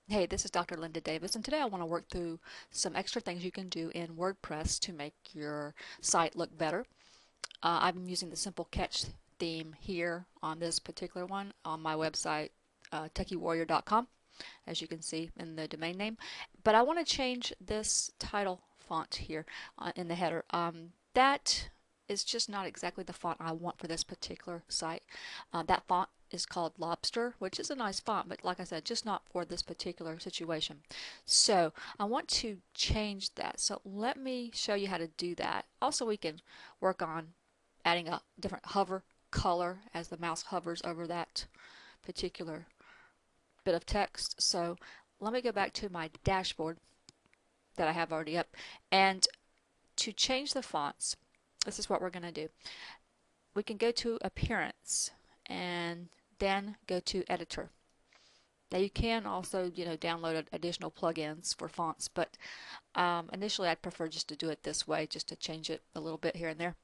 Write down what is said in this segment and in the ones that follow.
Hey, this is Dr. Linda Davis, and today I want to work through some extra things you can do in WordPress to make your site look better. I'm using the Simple Catch theme here on this particular one on my website, techiewarrior.com, as you can see in the domain name. But I want to change this title font here in the header. That is just not exactly the font I want for this particular site. That font is called Lobster, which is a nice font, but like I said, just not for this particular situation. So I want to change that. So let me show you how to do that. Also, we can work on adding a different hover color as the mouse hovers over that particular bit of text. So let me go back to my dashboard that I have already up, and to change the fonts, this is what we're going to do. We can go to Appearance and then go to Editor. Now you can also, download additional plugins for fonts, but initially I'd prefer just to do it this way, just to change it a little bit here and there.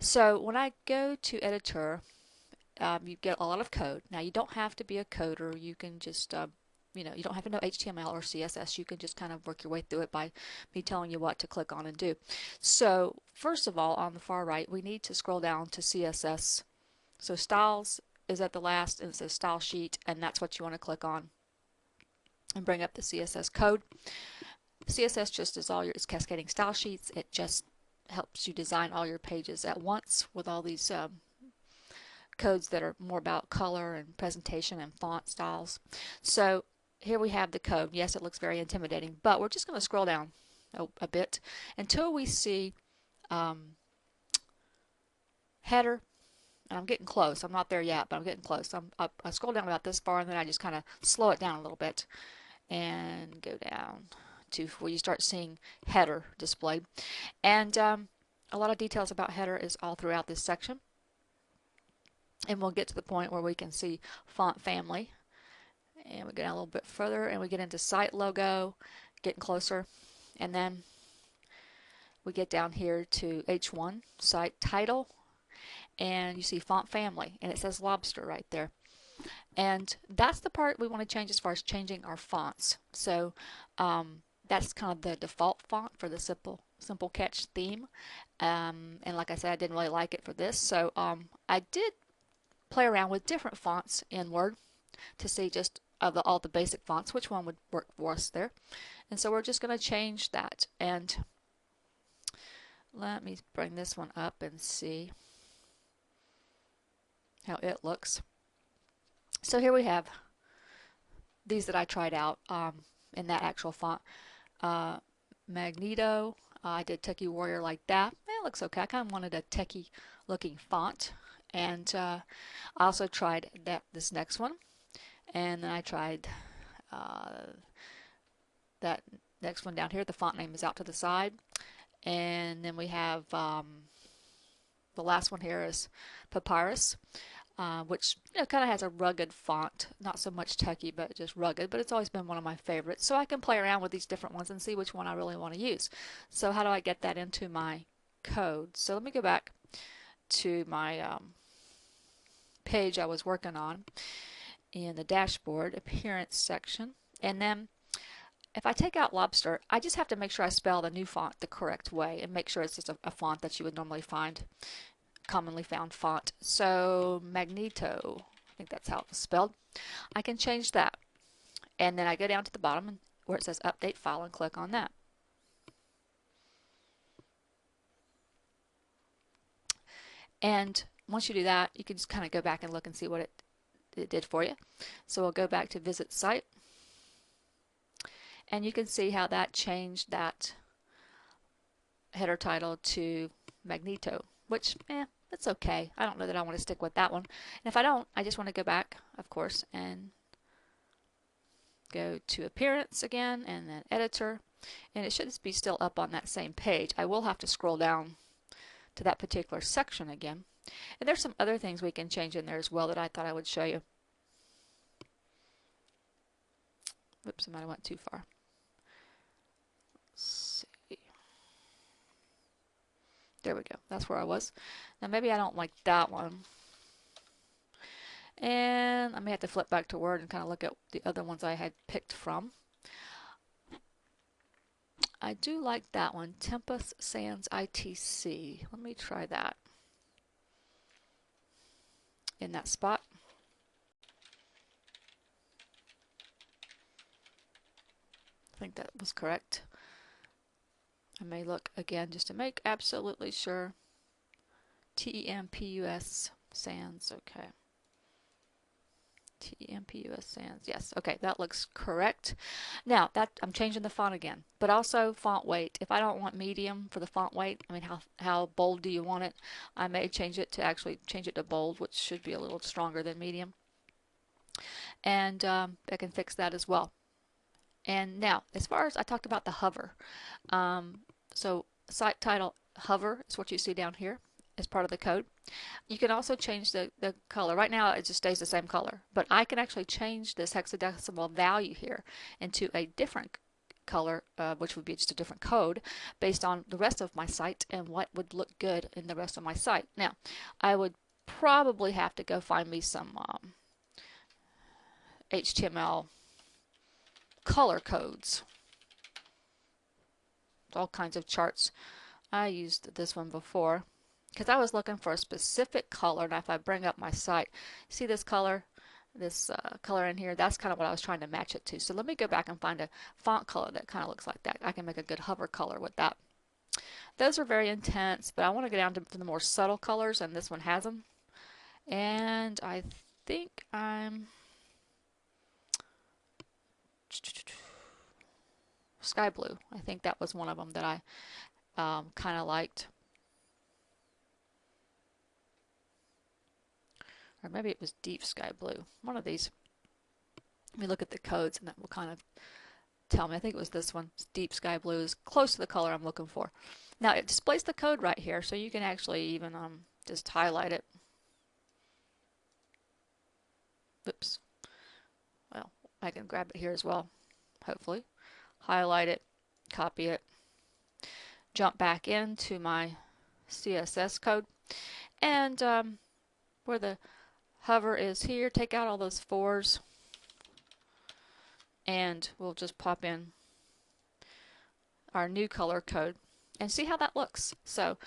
So when I go to Editor, you get a lot of code. Now you don't have to be a coder. You can just, you don't have to know HTML or CSS. You can just kind of work your way through it by me telling you what to click on and do. So first of all, on the far right, we need to scroll down to CSS. So styles is at the last, and it says style sheet, and that's what you want to click on and bring up the CSS code. CSS just is is cascading style sheets. It just helps you design all your pages at once with all these codes that are more about color and presentation and font styles. So here we have the code. Yes, it looks very intimidating, but we're just going to scroll down a bit until we see header. And I'm getting close. I'm not there yet, but I'm getting close. I scroll down about this far, and then I just kind of slow it down a little bit and go down to where you start seeing header displayed. And a lot of details about header is all throughout this section. And we'll get to the point where we can see font family. And we go down a little bit further, and we get into site logo, getting closer. And then we get down here to H1, site title, and you see font family, and it says lobster right there. And that's the part we want to change as far as changing our fonts. So that's kind of the default font for the Simple Catch theme. And like I said, I didn't really like it for this. So I did play around with different fonts in Word to see just of all the basic fonts, which one would work for us there. And so we're just going to change that. And let me bring this one up and see how it looks. So here we have these that I tried out in that actual font. Magneto, I did Techie Warrior like that. It looks okay. I kind of wanted a techie looking font. And I also tried this next one. And then I tried that next one down here. The font name is out to the side. And then we have the last one here is Papyrus. Which kind of has a rugged font, not so much techy, but just rugged. But it's always been one of my favorites, so I can play around with these different ones and see which one I really want to use. So how do I get that into my code? So let me go back to my page I was working on in the dashboard appearance section, and then if I take out lobster, I just have to make sure I spell the new font the correct way and make sure it's just a font that you would normally find, commonly found font. So Magneto, I think that's how it's spelled. I can change that. And then I go down to the bottom where it says update file and click on that. And once you do that, you can just kind of go back and look and see what it did for you. So we'll go back to visit site. And you can see how that changed that header title to Magneto, which, that's okay. I don't know that I want to stick with that one. And if I don't, I just want to go back, of course, and go to Appearance again, and then Editor. And it should be still up on that same page. I will have to scroll down to that particular section again. And there's some other things we can change in there as well that I thought I would show you. Oops, I might have went too far. Let's see. There we go. That's where I was. Now maybe I don't like that one. And I may have to flip back to Word and kind of look at the other ones I had picked from. I do like that one, Tempest Sans ITC. Let me try that in that spot. I think that was correct. I may look again just to make absolutely sure. TEMPUS Sans, okay. TEMPUS Sans, yes, okay, that looks correct. Now, that I'm changing the font again, but also font weight. If I don't want medium for the font weight, I mean, how bold do you want it? I may change it to bold, which should be a little stronger than medium. And I can fix that as well. And now, as far as I talked about the hover, so site title hover is what you see down here as part of the code. You can also change the color. Right now it just stays the same color, but I can actually change this hexadecimal value here into a different color, which would be just a different code based on the rest of my site and what would look good in the rest of my site. Now, I would probably have to go find me some HTML color codes. All kinds of charts. I used this one before because I was looking for a specific color, and if I bring up my site, see this color in here, that's kind of what I was trying to match it to. So let me go back and find a font color that kind of looks like that. I can make a good hover color with that. Those are very intense, but I want to go down to the more subtle colors, and this one has them. And I think I'm sky blue. I think that was one of them that I kind of liked. Or maybe it was deep sky blue. One of these. Let me look at the codes and that will kind of tell me. I think it was this one. Deep sky blue is close to the color I'm looking for. Now it displays the code right here, so you can actually even just highlight it. Oops. Well, I can grab it here as well, hopefully. Highlight it, copy it, jump back into my CSS code, and where the hover is here, take out all those 4s, and we'll just pop in our new color code and see how that looks. So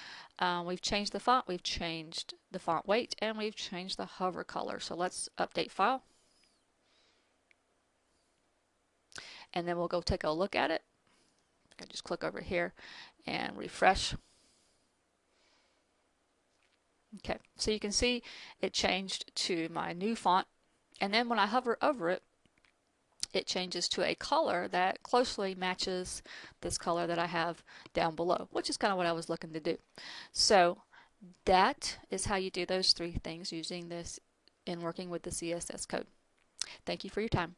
we've changed the font, we've changed the font weight, and we've changed the hover color. So let's update file, and then we'll go take a look at it. I just click over here and refresh. Okay, so you can see it changed to my new font, and then when I hover over it, it changes to a color that closely matches this color that I have down below, which is kind of what I was looking to do. So that is how you do those 3 things using this in working with the CSS code. Thank you for your time.